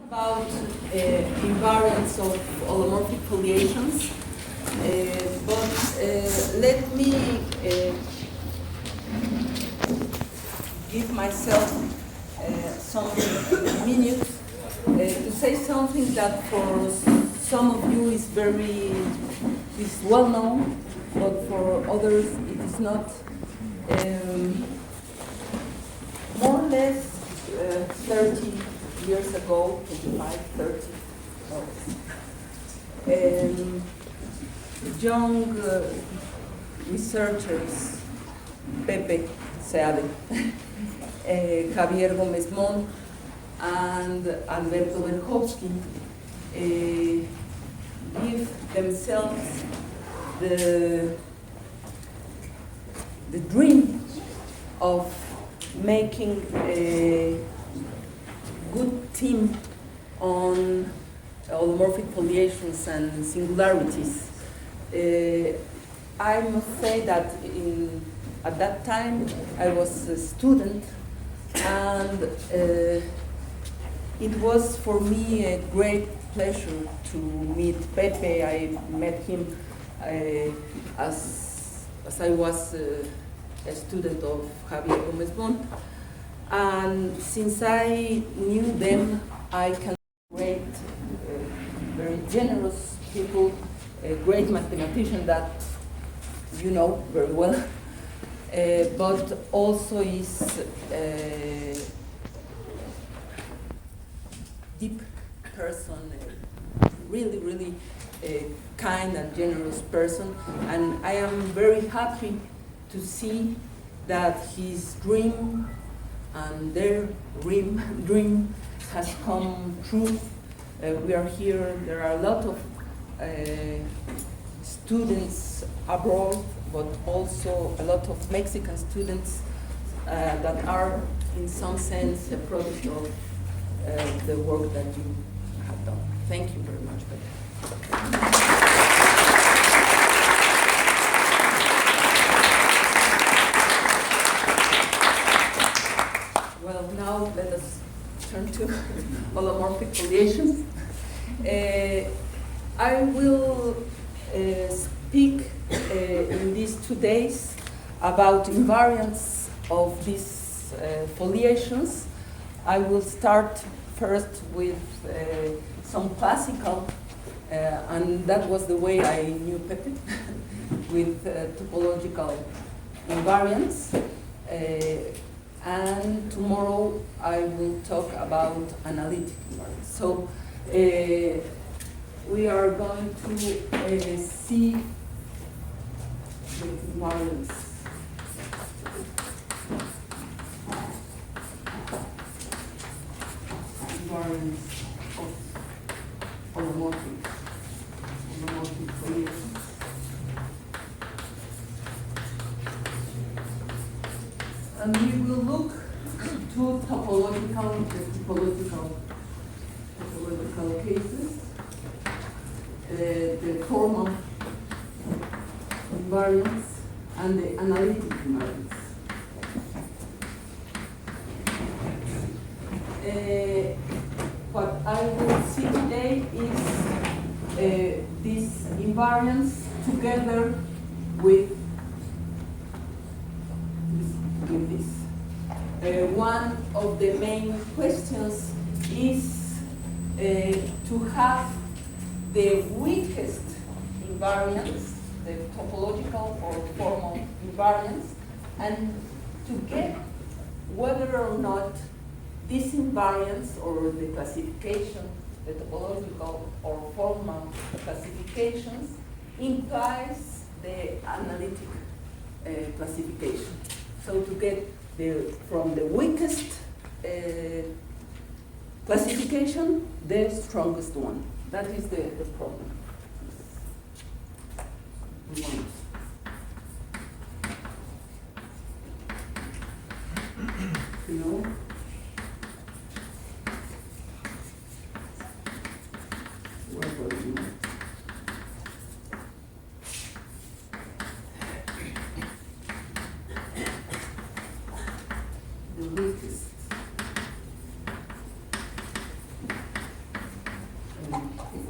About invariants of holomorphic foliations, but let me give myself some minutes to say something that for some of you is well known, but for others it is not. More or less 30 years ago, 25, 30, young researchers, Pepe Seade, Javier Gómez Mont, and Alberto Berkowski give themselves the dream of making a good team on holomorphic foliations and singularities. I must say that at that time I was a student, and it was for me a great pleasure to meet Pepe. I met him as I was a student of Javier Gómez Mont. And since I knew them, I can great, very generous people, a great mathematician that you know very well, but also is a deep person, really kind and generous person, and I am very happy to see that his dream and their dream has come true. We are here, there are a lot of students abroad, but also a lot of Mexican students that are in some sense a product of the work that you have done. Thank you very much, Pepe. Well, now let us turn to holomorphic foliations. I will speak in these 2 days about invariants of these foliations. I will start first with some classical, and that was the way I knew Pepe, with topological invariants. And tomorrow I will talk about analytic invariants. So we are going to see the invariants. Invariants of holomorphic foliations. And we will look to topological cases, the formal invariants and the analytic invariants. What I will see today is these invariants together with this. One of the main questions is to have the weakest invariants, the topological or formal invariants, and to get whether or not these invariants or the classification, the topological or formal classifications, implies the analytic classification. So to get from the weakest classification, the strongest one. That is the problem. You know? Where were you? The weakest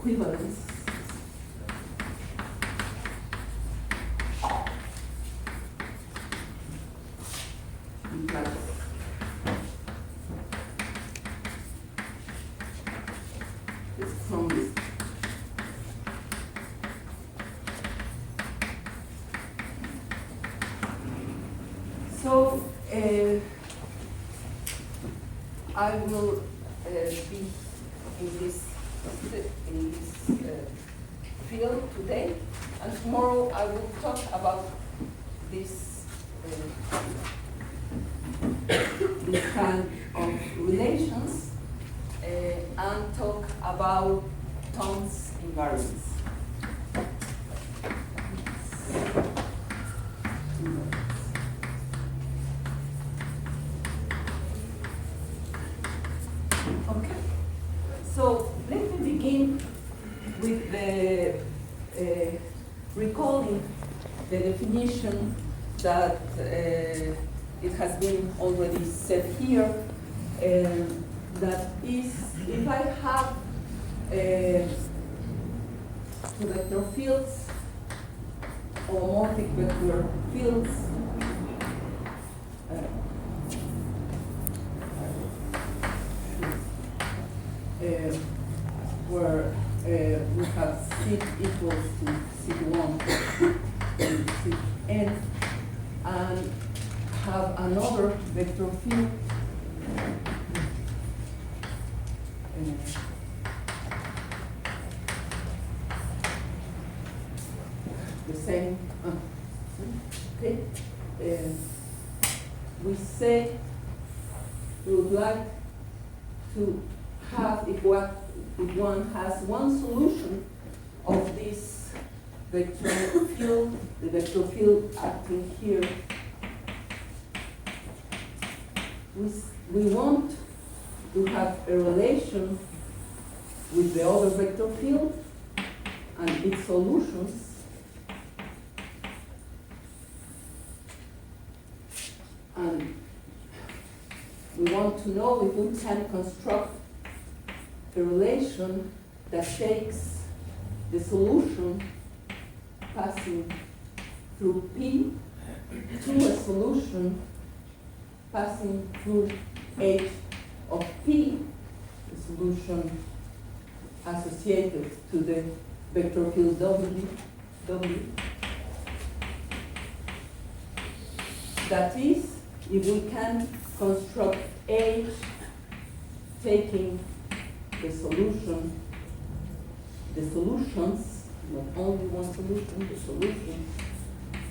equivalence. Plus this from this. So I will be in this field today, and tomorrow I will talk about this this kind of relations and talk about Tom's invariance. Okay, so let me begin with the recalling the definition that it has been already said here. That is, if I have two vector fields, holomorphic vector fields, where we have C equals to C1 and Cn, and have another vector field the same. Okay. We say we would like to have, if one has one solution of this vector field, the vector field acting here, we want to have a relation with the other vector field and its solutions, and we want to know if we can construct a relation that takes the solution passing through P to a solution passing through H of P, the solution associated to the vector field W. That is, if we can construct H taking the solutions, not only one solution, the solution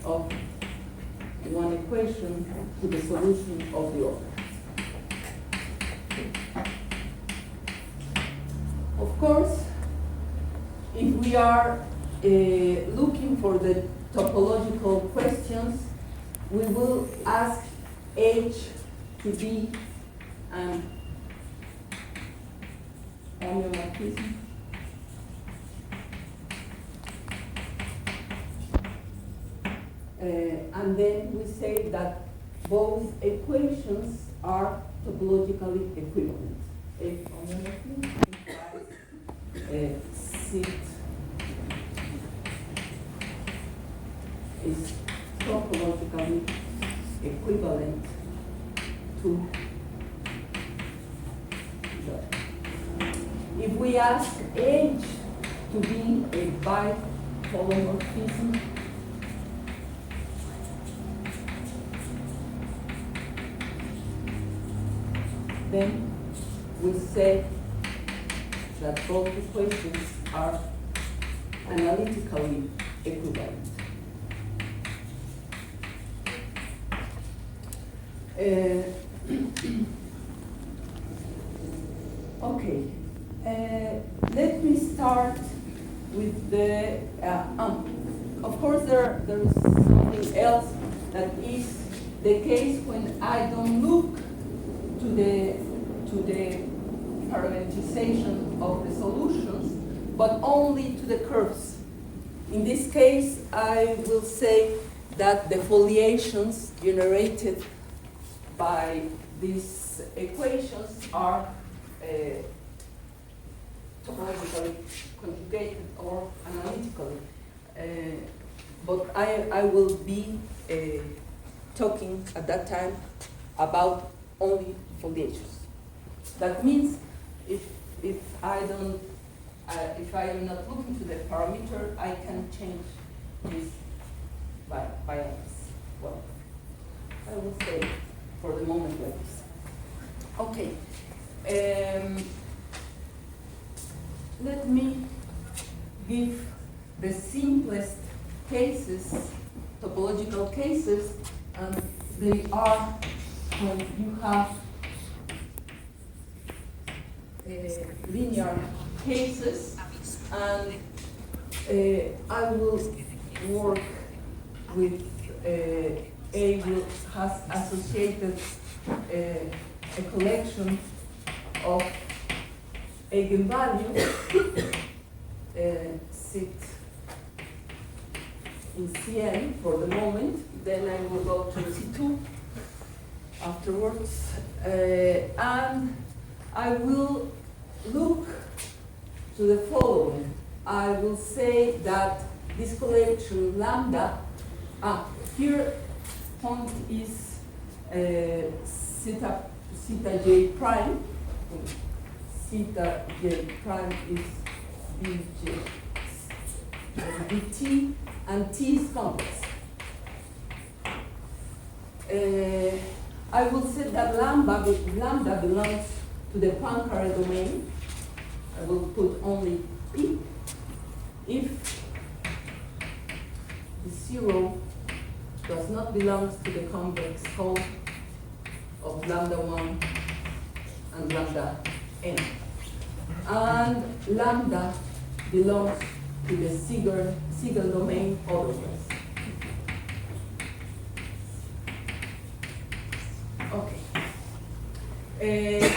of one equation to the solution of the other. Of course, if we are looking for the topological questions, we will ask H to be an holomorphism. And then we say that both equations are topologically equivalent. A homomorphism implies sit is topologically equivalent to that. If we ask H to be a biholomorphism, then we say that both equations are analytically equivalent. Okay, let me start with the, of course there is something else that is the case when I don't look to the parameterization of the solutions, but only to the curves. In this case, I will say that the foliations generated by these equations are topologically conjugated or analytically. But I will be talking at that time about only foliations. That means if I don't, if I am not looking to the parameter, I can change this by x. Well, I will say for the moment like this. Okay. Let me give the simplest cases, topological cases, and they are when you have linear cases, and I will work with A has associated a collection of eigenvalues sit in Cn for the moment, then I will go to C2 afterwards, and I will look to the following. I will say that this collection lambda, here point is theta j prime. Theta j prime is bj dt, and t is complex. I will say that lambda belongs to the Poincare domain. I will put only P if the 0 does not belong to the convex hull of lambda 1 and lambda n. And lambda belongs to the Siegel domain otherwise. Okay.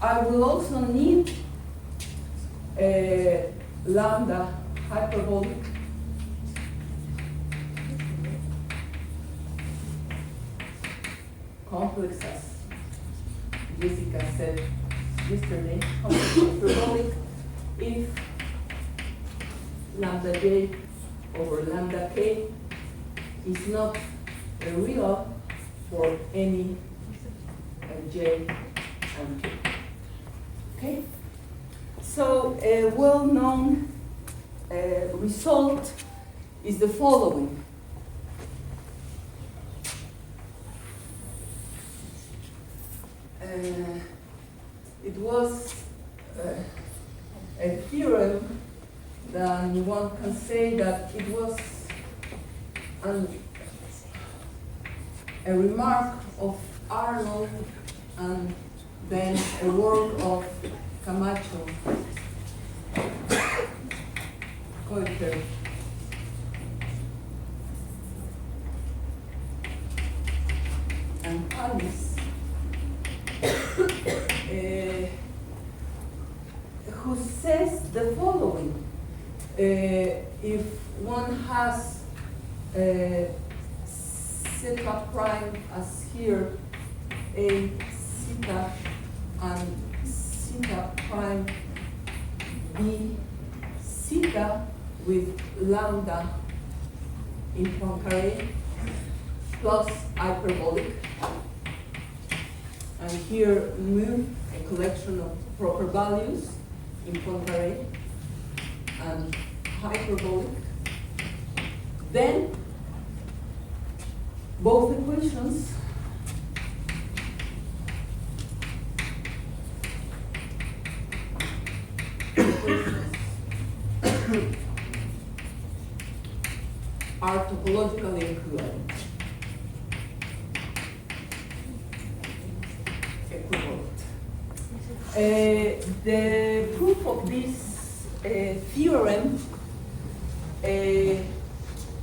I will also need lambda hyperbolic complex, as Jessica said yesterday, hyperbolic if lambda j over lambda k is not a real for any j and k. Okay? So a well-known result is the following. It was a theorem that one can say that it was a remark of Arnold and then a work of Camacho, Coiter, and Palmis, who says the following. If one has theta prime as here, a theta and theta prime b theta with lambda in Poincare plus hyperbolic, and here mu, a collection of proper values in Poincare and hyperbolic, then both equations are topologically equivalent. The proof of this theorem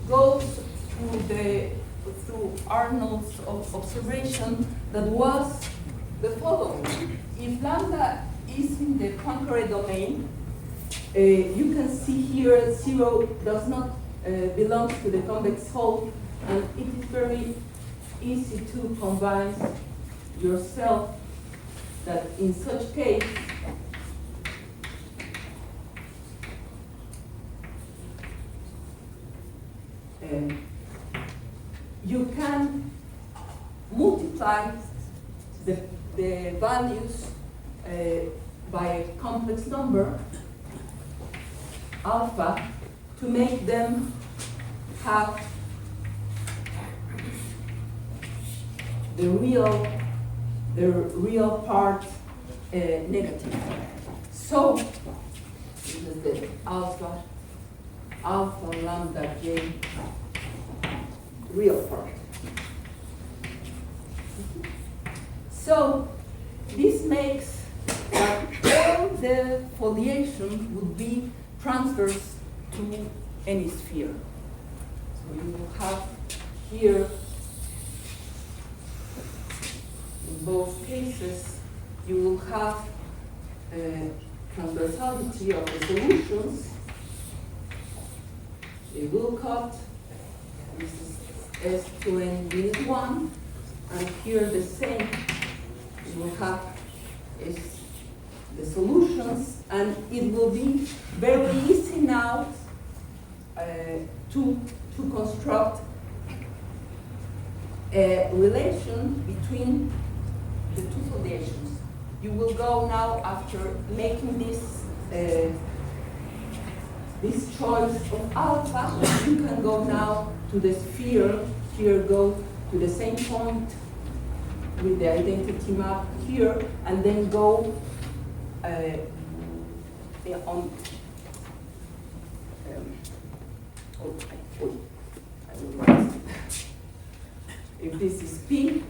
goes through Arnold's observation that was the following. If lambda is in the Poincare domain, you can see here 0 does not belong to the convex hull, and it is very easy to convince yourself that in such case you can multiply the values by a complex number, alpha, to make them have the real part negative. So this is the alpha lambda j real part. So this makes that all the foliation would be transverse to any sphere. So you will have here, in both cases, you will have transversality of the solutions. They will cut. This is S to N unit 1, and here the same. You will have is the solutions, and it will be very easy now to construct a relation between the two foliations. You will go now, after making this choice of alpha, you can go now to the sphere. Here, go to the same point with the identity map here, and then go on. I will write. If this is P,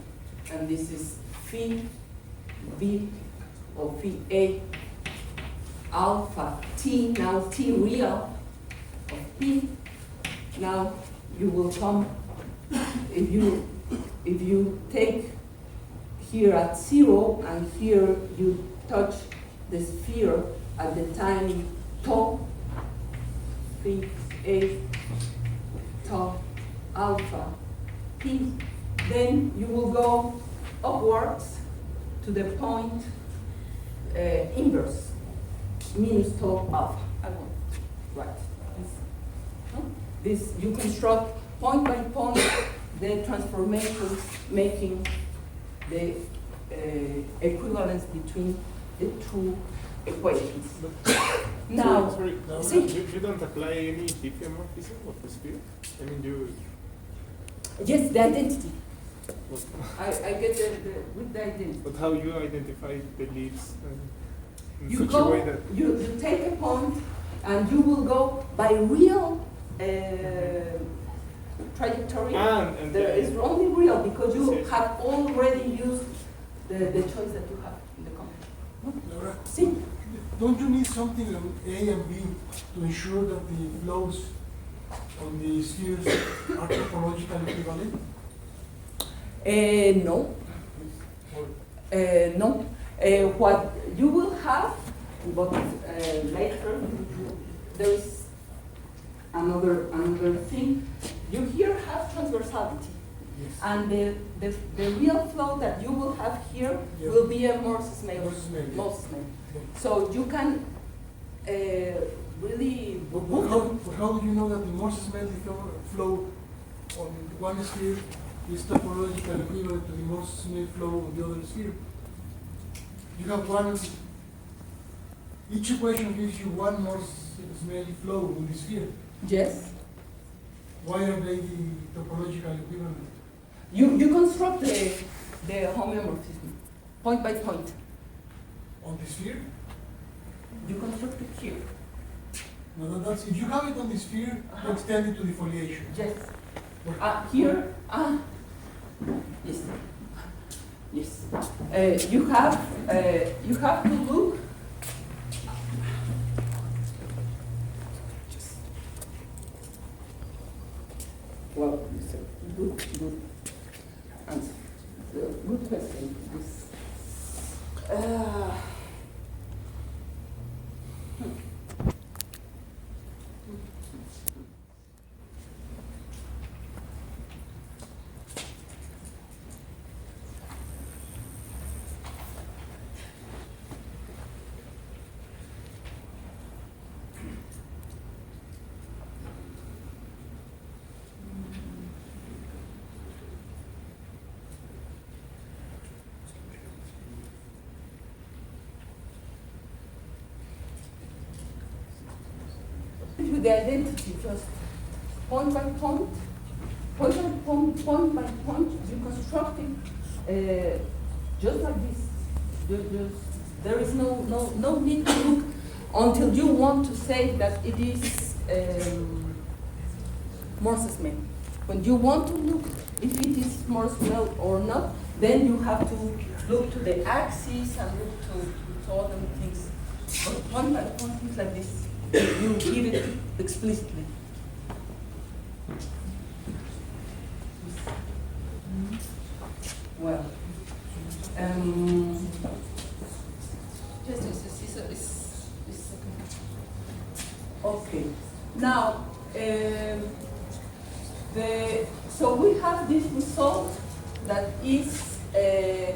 and this is phi B or phi A alpha T, now T real of P, now you will come, if you take here at 0 and here you touch the sphere at the time tau, phi A tau alpha P, then you will go upwards to the point inverse, minus tau alpha. I won't write this. No? This, you construct point by point the transformations, making the equivalence between the two equations. Now, sorry, see? You don't apply any diffeomorphism of the sphere? I mean, you... Yes, the identity. What? I get with the identity. But how you identify the leaves in You such go, a way that... you take a point, and you will go by real trajectory. And there is only real, because you yes. have already used the choice that you have in the company. Laura, See? don't you need something on A and B to ensure that the flows on the spheres are topologically equivalent? No. Or No. What you will have, but later, there is another thing. You here have transversality. yes. And the real flow that you will have here Yes. will be a Morse-Mail. Morse-Mail, yes. Morse-Mail. Yes. So you can really But move them. how do you know that the Morse-Mail flow on one sphere is topologically equivalent to the Morse-Mail flow on the other sphere? You have one, each equation gives you one Morse-Mail flow in the sphere. Yes. Why are they the topological equivalent? You construct the homeomorphism point by point. On the sphere? You construct it here. No, that's, if you have it on the sphere, you extend it to the foliation. Yes. Or- Here. Yes. Yes. You have to look. Well, it's a good answer. Good question. This. it with the identity, just point by point, point by point, you construct it just like this. There is no need to look until you want to say that it is Morse's main. When you want to look if it is Morse main or not, then you have to look to the axis and look to other things. But point by point, things like this, you give it explicitly. Well, okay. Now, so we have this result that is they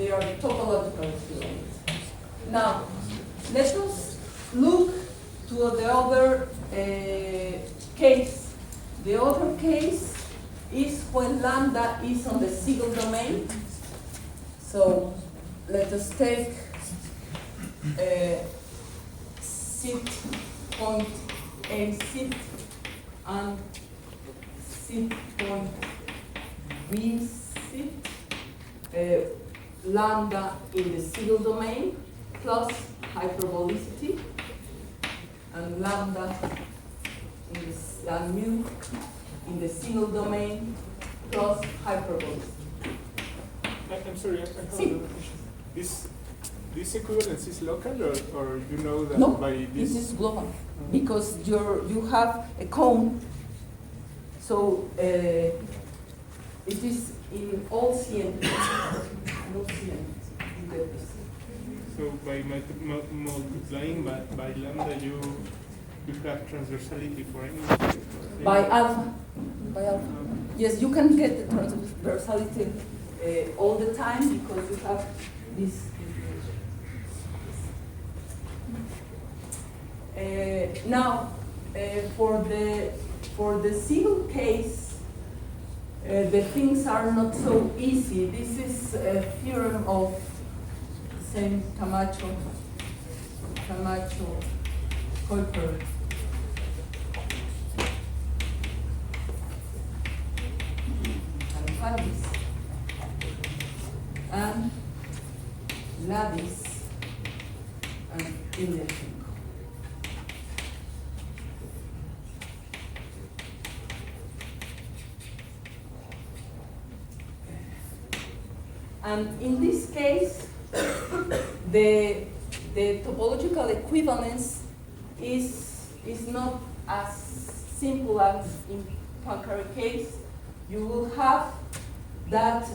are topological equivalents. Now, let us look to the other case. The other case is when lambda is on the single domain. So let us take sit point A sit and sit point B sit, lambda in the single domain plus hyperbolicity, and lambda in the, and mu in the single domain plus hyperbolicity. I'm sorry, I have another question. This equivalence is local, or you know that no, by this? This is global, because you have a cone, so it is in all CN. No CN. You get this. So by multiplying by lambda, you have transversality for any? By alpha. By alpha. Yes, you can get the transversality all the time because you have this. Now, for the single case, the things are not so easy. This is a theorem of the same Camacho, Kuiper. And Harris and Ladis and Indefinite. And in this case, the topological equivalence is not as simple as in Poincaré case. You will have that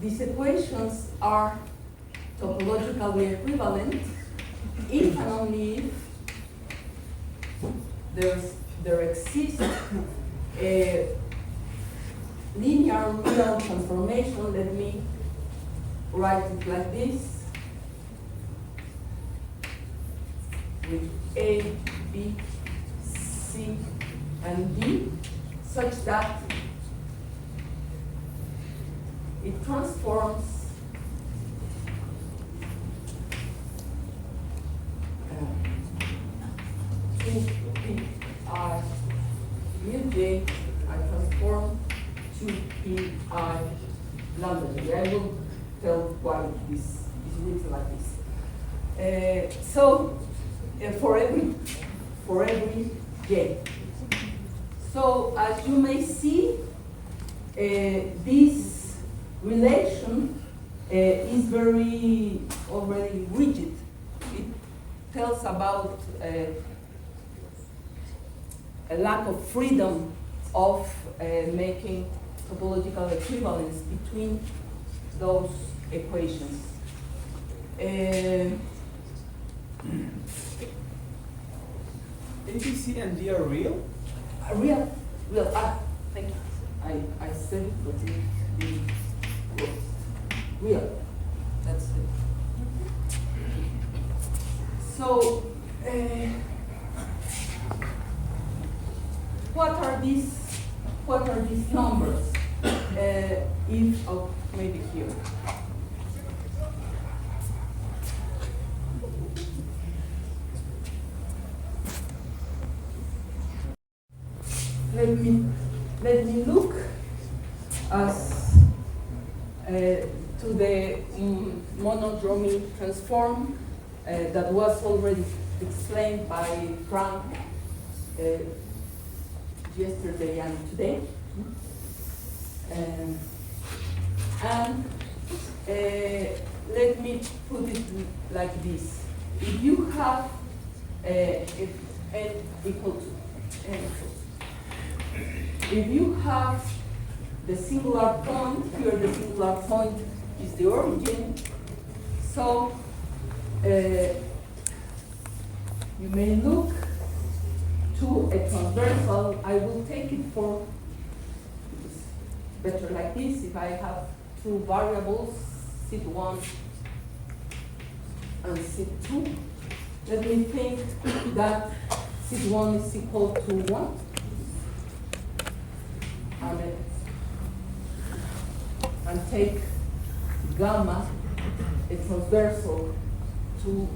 these equations are topologically equivalent if and only if there exists a linear real transformation. Let me write it like this, with A, B, C, and D, such that it transforms to Pi mu J. I transform to Pi lambda J. I will tell why this is written like this. So for every J. So as you may see, this relation is very already rigid. It tells about a lack of freedom of making topological equivalence between those equations. ABC and D are real? Real. Thank you. I said it, but it was real. That's it. So, what are these numbers? Maybe here. let me look as to the monodromy transform that was already explained by Frank yesterday and today. And let me put it like this. If you have if n equal to n, if you have the singular point, here the singular point is the origin, so you may look to a transversal. I will take it for better like this. If I have two variables, sit1 and sit2, let me think that sit1 is equal to 1. And take gamma, a transversal, to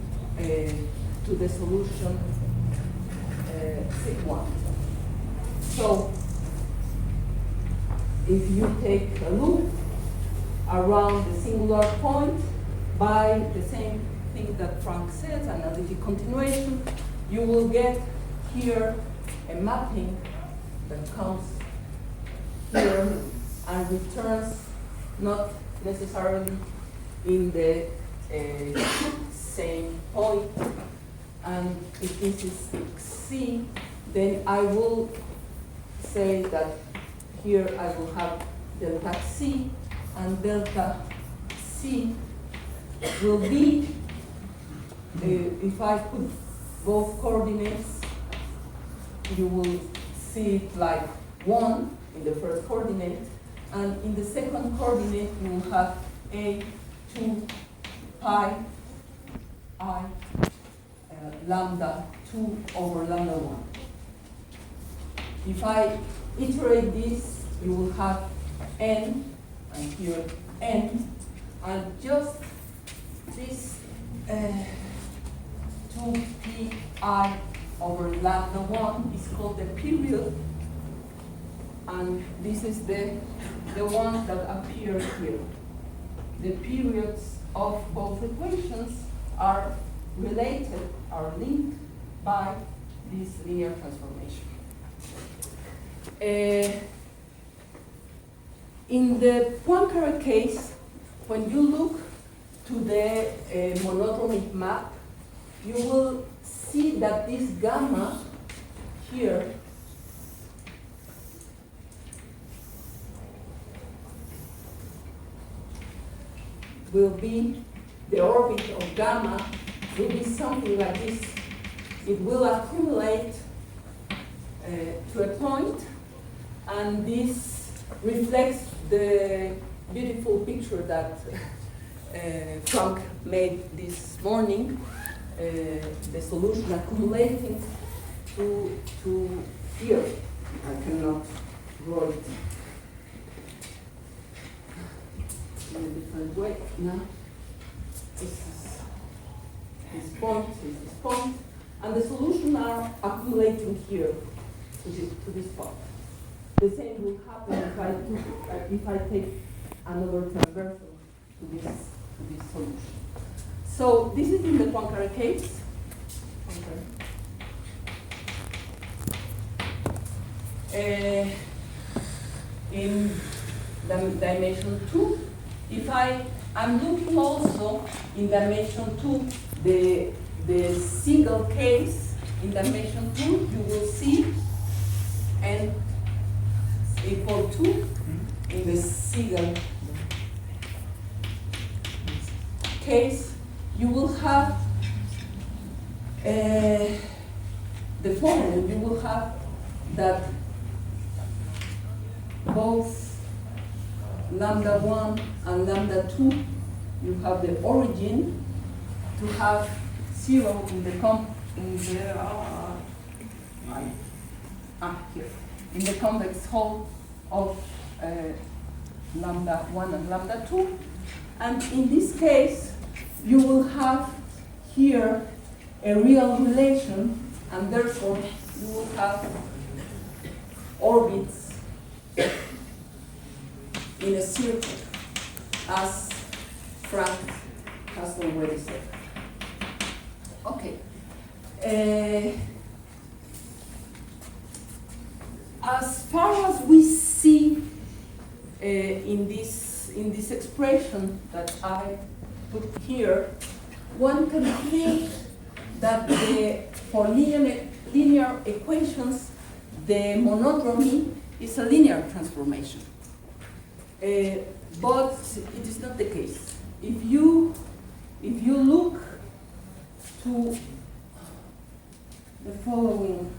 the solution sig1. So if you take a loop around the singular point by the same thing that Frank said, analytic continuation, you will get here a mapping that comes here and returns not necessarily in the same point. And if this is C, then I will say that here I will have delta C, and delta C will be, if I put both coordinates, you will see it like 1 in the first coordinate, and in the second coordinate you will have a 2 pi I lambda 2 over lambda 1. If I iterate this, you will have n, and here n, and just this 2 pi over lambda 1 is called the period, and this is the one that appears here. The periods of both equations are related, are linked by this linear transformation. In the Poincare case, when you look to the monodromic map, you will see that this gamma here will be, the orbit of gamma will be something like this. It will accumulate to a point, and this reflects the beautiful picture that Frank made this morning, the solution accumulating to here. I cannot draw it in a different way now. This is this point, and the solution are accumulating here to this point. The same will happen if I take another transversal to this solution. So this is in the Poincare case. In dimension 2, if I'm looking also in dimension 2, the single case in dimension 2, you will see n equal to in the single case, you will have the following. You will have that both lambda 1 and lambda 2, you have the origin to have 0 in the here, in the convex hull of lambda 1 and lambda 2. And in this case, you will have here a real relation, and therefore you will have orbits in a circle, as Frank has already said. Okay. As far as we see in this expression that I put here, one can think that for linear equations, the monodromy is a linear transformation. But it is not the case. If you look to the following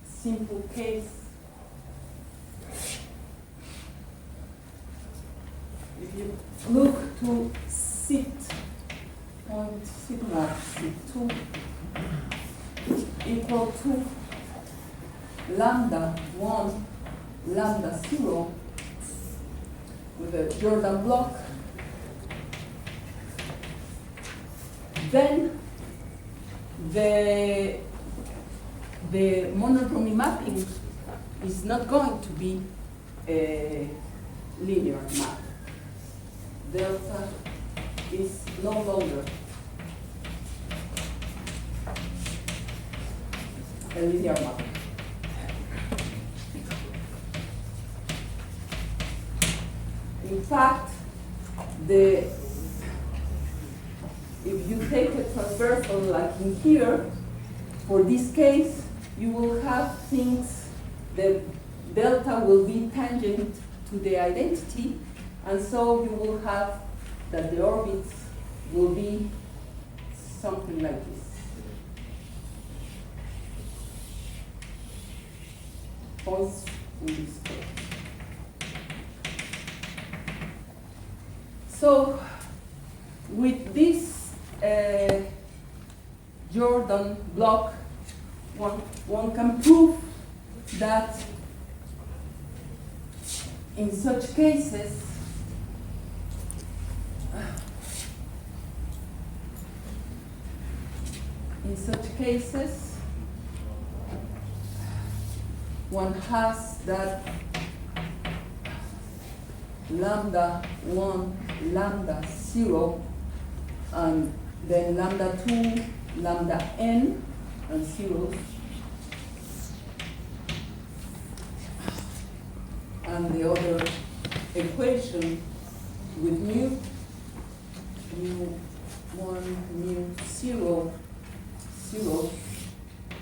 simple case, if you look to point sigma C2 equal to lambda 1, lambda 0 with a Jordan block, then the monodromy mapping is not going to be a linear map. Delta is no longer a linear map. In fact, if you take a transversal like in here, for this case, you will have things, the delta will be tangent to the identity, and so you will have that the orbits will be something like this. Points in this case. So, with this Jordan block, one can prove that in such cases, one has that lambda 1, lambda 0, and then lambda 2, lambda n, and zeros. And the other equation with mu 1, mu 0, 0,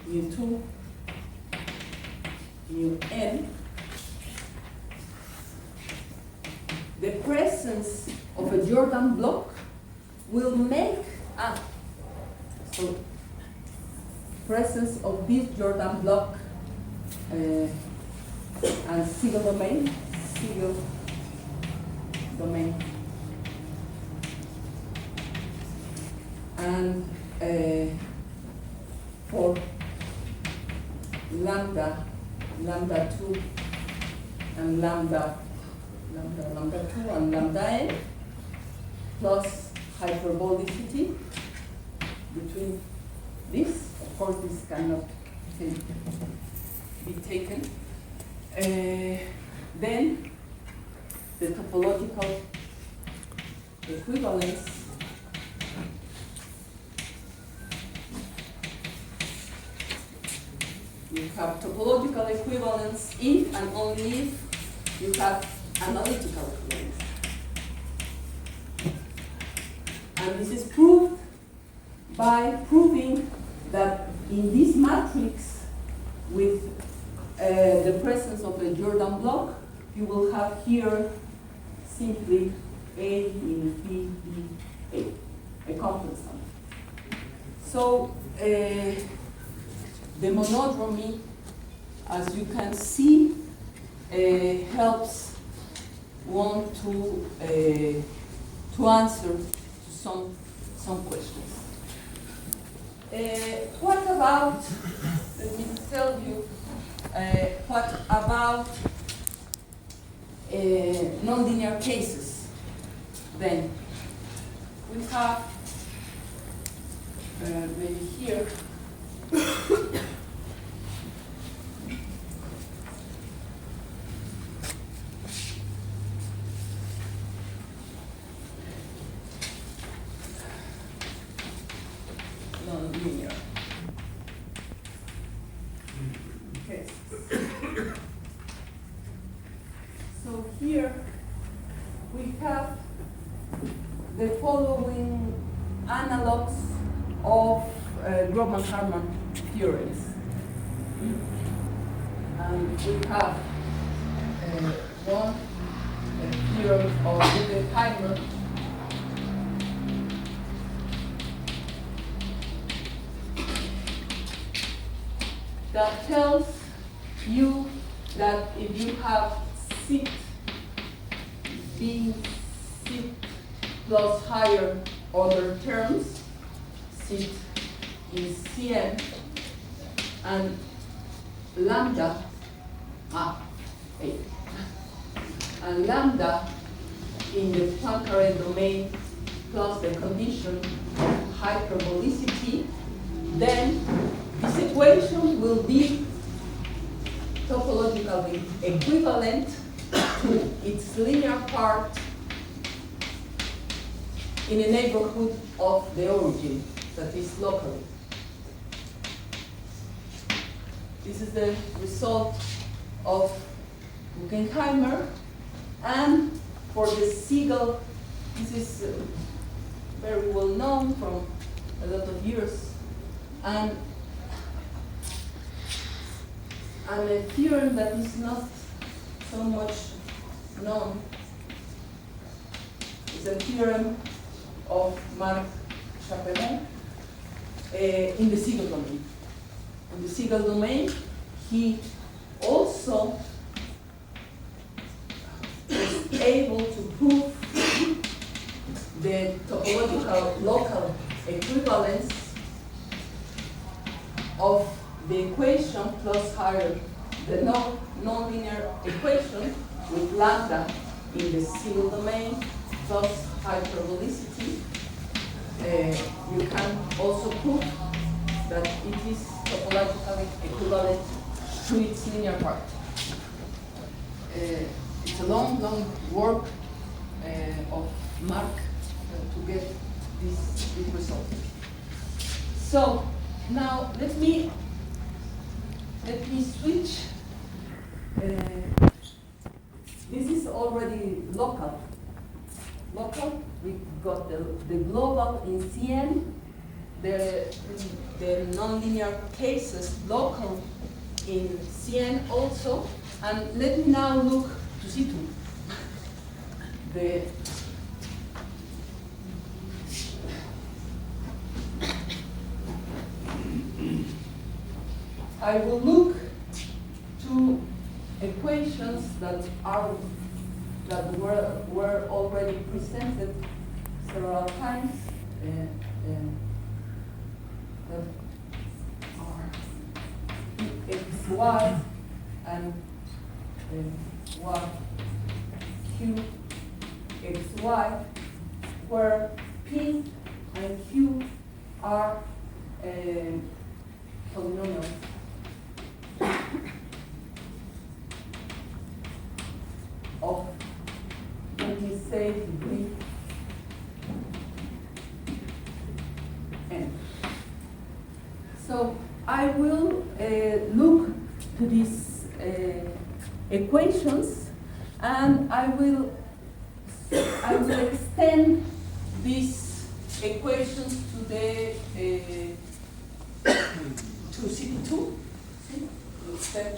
mu 2, mu n. The presence of a Jordan block will make so presence of this Jordan block and Siegel domain, and for lambda 2 and lambda 2 and lambda n plus hyperbolicity between this. Of course, this cannot be taken. Then the topological equivalence you have topological equivalence if and only if you have analytical equivalence. And this is proved by proving that in this matrix with the presence of a Jordan block, you will have here simply A in B, B, A complex sum. So the monodromy, as you can see, helps one to answer to some questions. What about, let me tell you, what about nonlinear cases? Then we have maybe here the following analogs of Grobman-Harman theorems. And we have one theorem of Guggenheimer that tells you that if you have sit being sit plus higher order terms, sit is Cn, and lambda, and lambda in the Poincare domain plus the condition of hyperbolicity, then this equation will be topologically equivalent to its linear part in a neighborhood of the origin, that is locally. This is the result of Guggenheimer, and for the Siegel, this is very well known from a lot of years, and a theorem that is not so much known is a theorem of Marc Chaperon in the Siegel domain. In the Siegel domain, he also was able to prove the topological local equivalence of the equation plus higher, the nonlinear equation with lambda in the Siegel domain plus hyperbolicity. You can also prove that it is topologically equivalent to its linear part. It's a long work of Marc to get this result. So now let me switch. This is already local. Local, we got the global in Cn, the nonlinear cases local in Cn also, and let me now look to C2. I will look to equations that were already presented several times. That are xy and y q xy, where p and q are polynomials. Of, let me say, degree n. So I will look to these equations, and I will extend these equations to the to CP2. Extend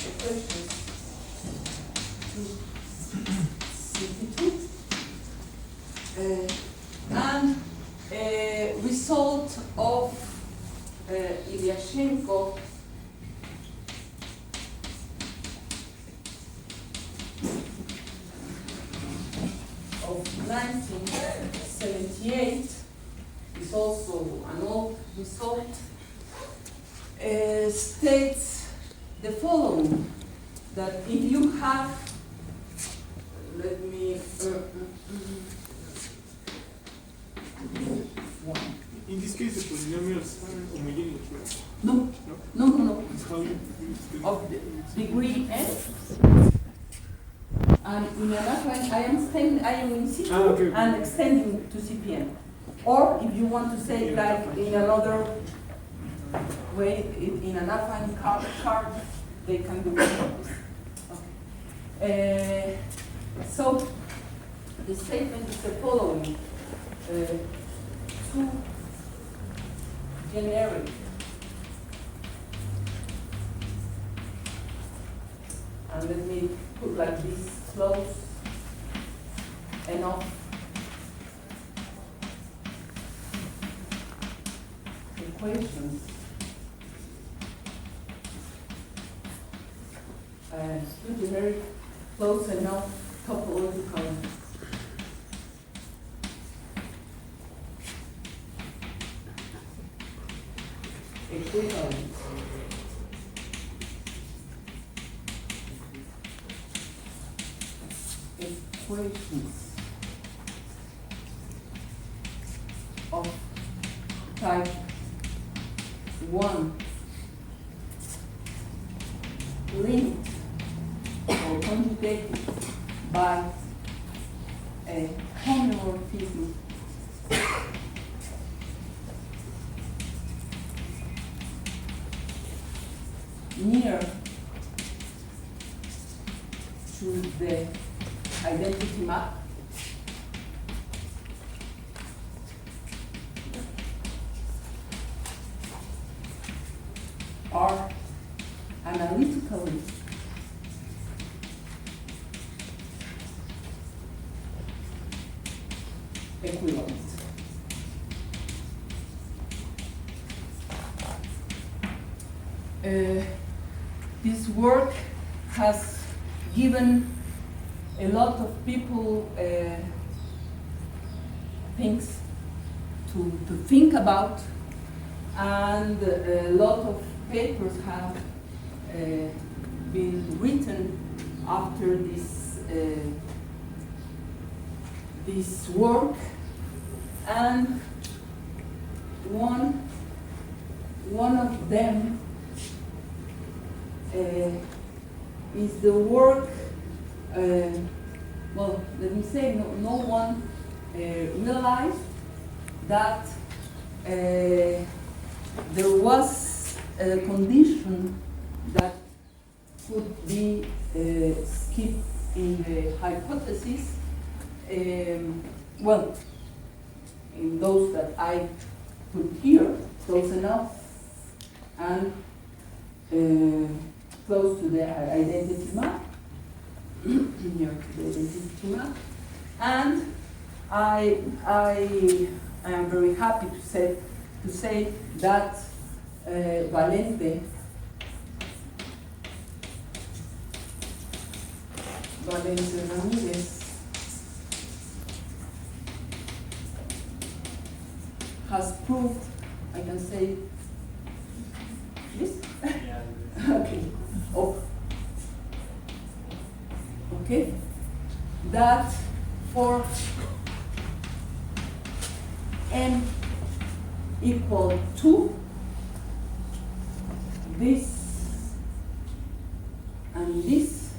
equations to CP2, and a result of Ilyashenko of 1978 is also an old result, states the following, that if you have, let me, in this case, the polynomials are homogeneous, right? No. How you Of the degree n, and in another one, I am in C2 okay. and extending to CPN. Or if you want to say like in another way, in an affine card, they can do this. Okay. So the statement is the following. Two generic and let me put like this close enough equations two generic close enough topological equivalent equations of type 1 linked or conjugated by a holomorphism near to the identity map are analytically equivalent. This work has given a lot of people things to think about, and a lot of papers have been written after this work, and one of them is the work. Well, let me say, no one realized that there was a condition that could be skipped in the hypothesis. Well, in those that I put here, close enough and close to the identity map, near to the identity map, and I am very happy to say that Valente Ramirez has proved, I can say this? Yeah. Okay. Oh. Okay. That for n equal to this and this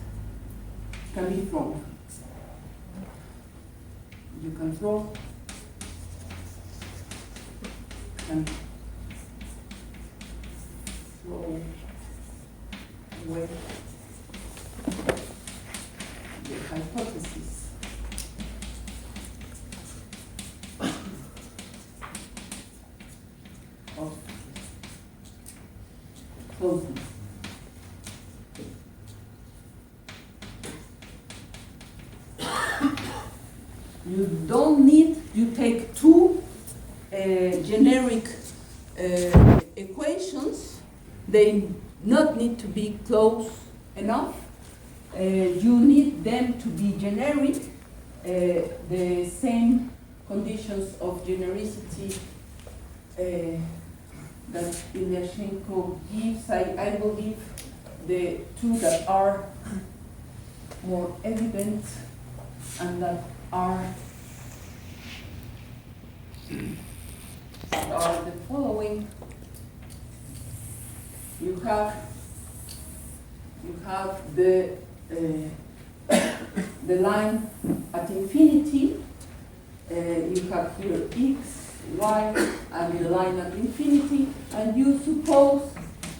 can be thrown. You can throw and throw away the hypothesis. Of closeness. You don't need, you take two generic equations, they not need to be close enough. You need them to be generic, the same conditions of genericity that Ilyashenko gives. I will give the two that are more evident and that are the following. You have the line at infinity. You have here x, y, and the line at infinity, and you suppose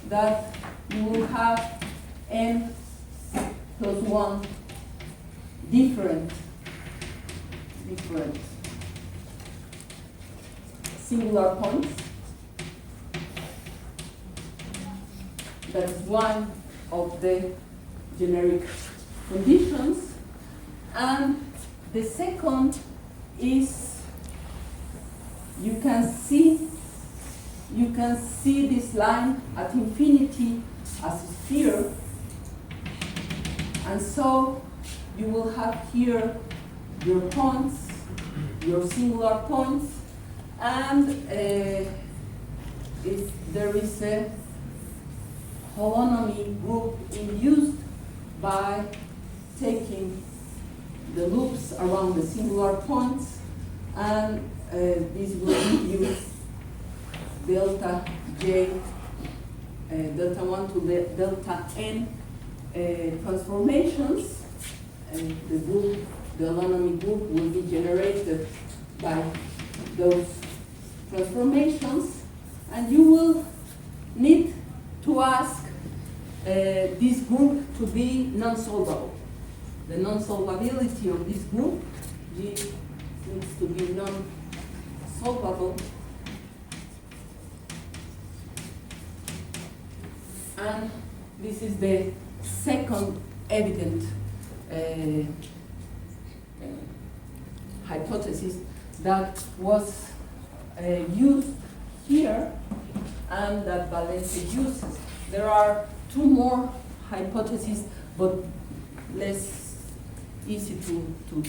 that you will have n plus 1 different singular points. That's one of the generic conditions. And the second is you can see this line at infinity as a sphere. And so you will have here your points, your singular points, and if there is a holonomy group induced by taking the loops around the singular points, and this will give you delta j, delta 1 to delta n transformations, and the holonomy group will be generated by those transformations, and you will need to ask this group to be non-solvable. The non-solvability of this group needs to be non-solvable. And this is the second evident hypothesis that was used here and that Valente uses. There are two more hypotheses, but less easy to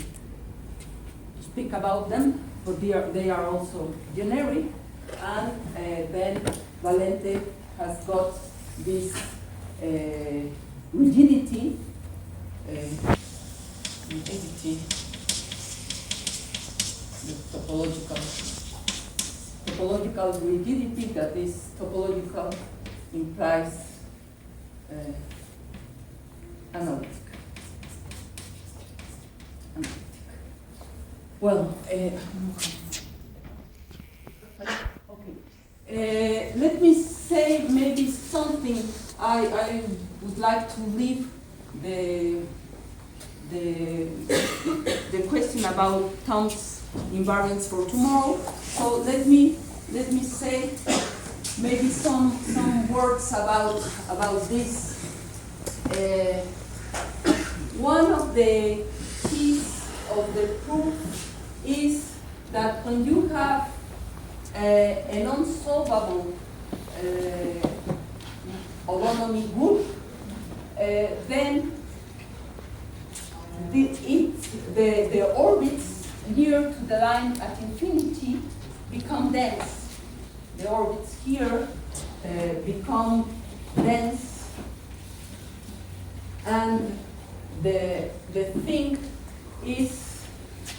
speak about them, but they are also generic. And then Valente has got this rigidity, the topological rigidity, that is topological implies analytic. Well, okay. Let me say maybe something. I would like to leave the question about Tom's invariants for tomorrow. So let me say maybe some words about this. One of the keys of the proof is that when you have an unsolvable holonomy group, then the orbits near to the line at infinity become dense. The orbits here become dense, and the thing is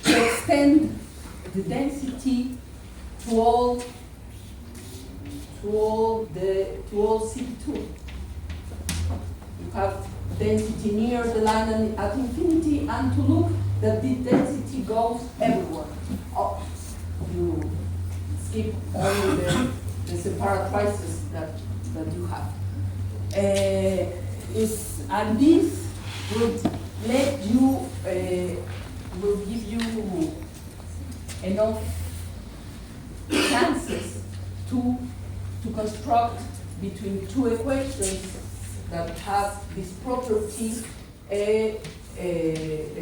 to extend the density to all C2. You have density near the line at infinity, and to look that the density goes everywhere. Oh, you skip only the separatrices that you have. And this would let you, will give you enough chances to construct between two equations that have this property a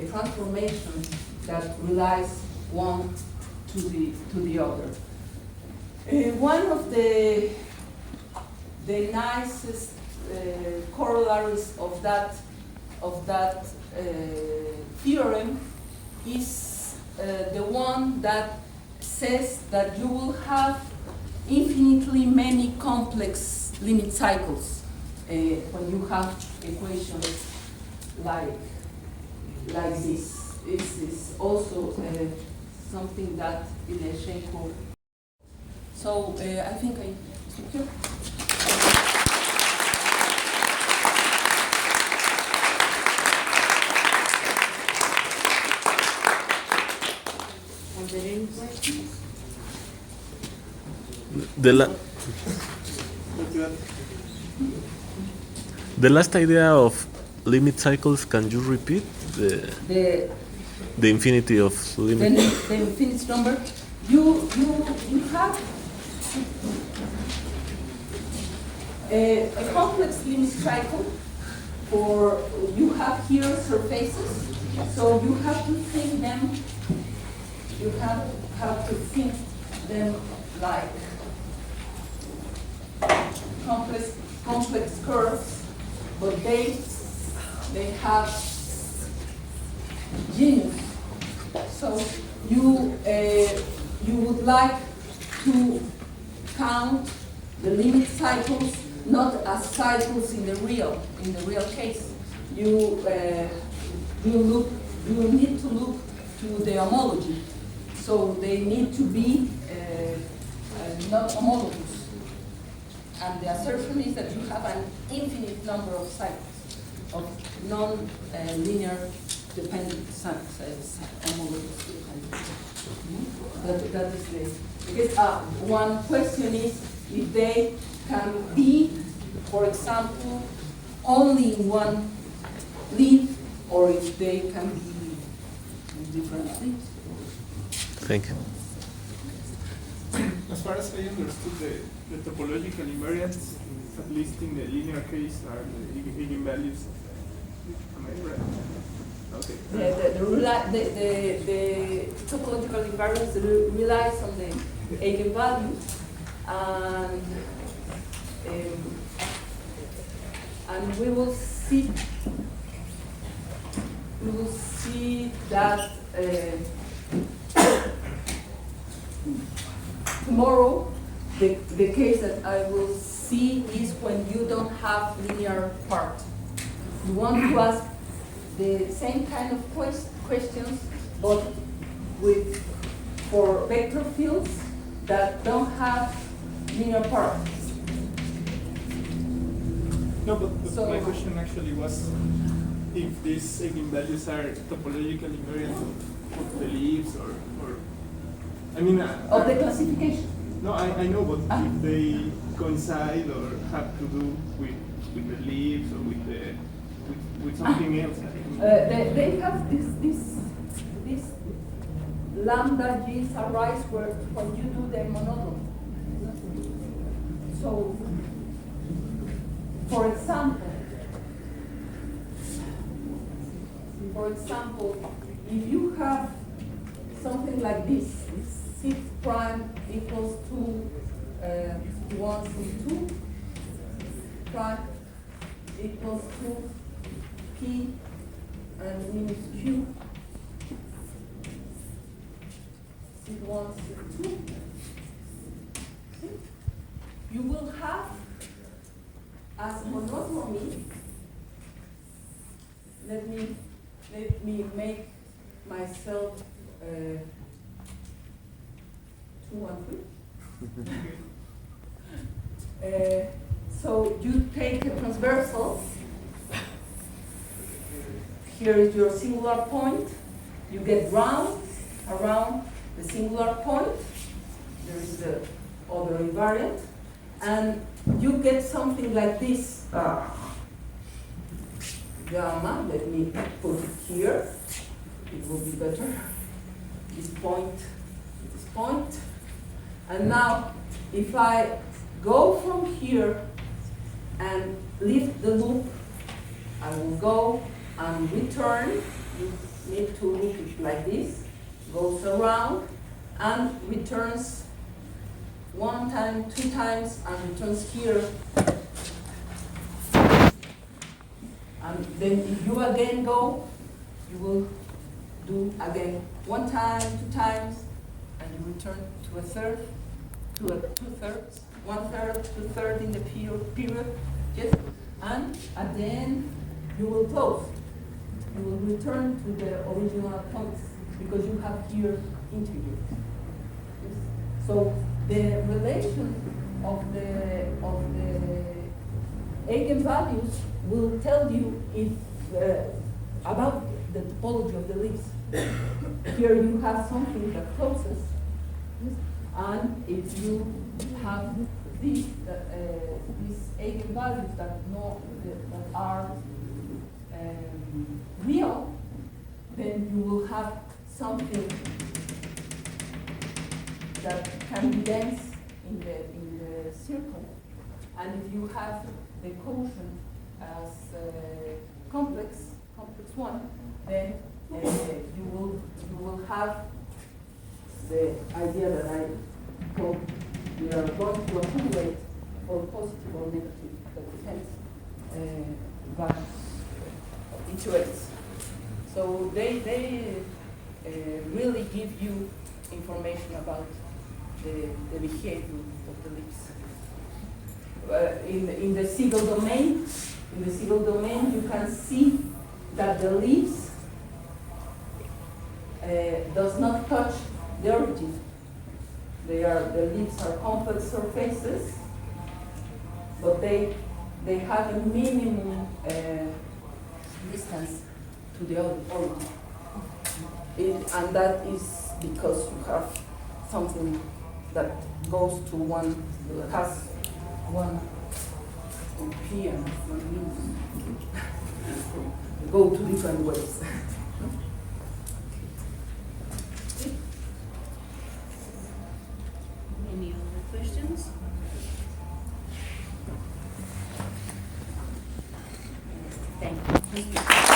transformation that relies one to the other. One of the nicest corollaries of that theorem is the one that says that you will have infinitely many complex limit cycles when you have equations like this. It's also something that Ilyashenko. So I think I stop here. Are there any questions? The last idea of limit cycles, can you repeat The the infinity of then limit? the infinite number, you have a complex limit cycle for, you have here surfaces, so you have to think them, you have to think them like complex curves, but they have genus. So you would like to count the limit cycles not as cycles in the real case. You need to look to the homology. So they need to be not homologous. And the assertion is that you have an infinite number of cycles of non-linear dependent homologous. That is the, because one question is if they can be, for example, only in one leaf, or if they can be in different leaves. Thank you. As far as I understood, the topological invariants, at least in the linear case, are the eigenvalues. Am I right? Okay. The topological invariance relies on the eigenvalues, and we will see that tomorrow. The case that I will see is when you don't have linear part. You want to ask the same kind of questions, but for vector fields that don't have linear part. No, but So- my question actually was if these eigenvalues are topological invariants of the leaves or I mean... Of the classification. No, I know, but if they coincide or have to do with the leaves or with something else. They have this lambda g's arise when you do the monotomy. So, for example, if you have something like this, 6 prime equals 2, 1 and 2 prime equals 2 p and minus q, 6, 1, 6, 2. You will have as monotony. Let me make myself 2 and 3. So you take a transversal. Here is your singular point. You get round around the singular point. There is the other invariant. And you get something like this. Gamma, let me put it here. It will be better. This point. And now, if I go from here and lift the loop, I will go and return. You need to look it like this. Goes around and returns 1 time, 2 times, and returns here. And then if you again go, you will do again 1 time, 2 times, and you return to a third, to a 2/3, 1/3, 2/3 in the period, yes, and at the end you will close. You will return to the original points because you have here integers. Yes. So the relation of the eigenvalues will tell you if about the topology of the leaves. Here you have something that closes, yes, and if you have these eigenvalues that are real, then you will have something that can be dense in the circle. And if you have the quotient as complex one, then you will have the idea that I hope we are going to accumulate for positive or negative, that depends values of each race. So they really give you information about the behavior of the leaves. In the Siegel domain, you can see that the leaves does not touch the origin. The leaves are complex surfaces, but they have a minimum distance to the origin. And that is because you have something that goes to one, has one P and one leaf. Go two different ways. Any other questions? Thank you.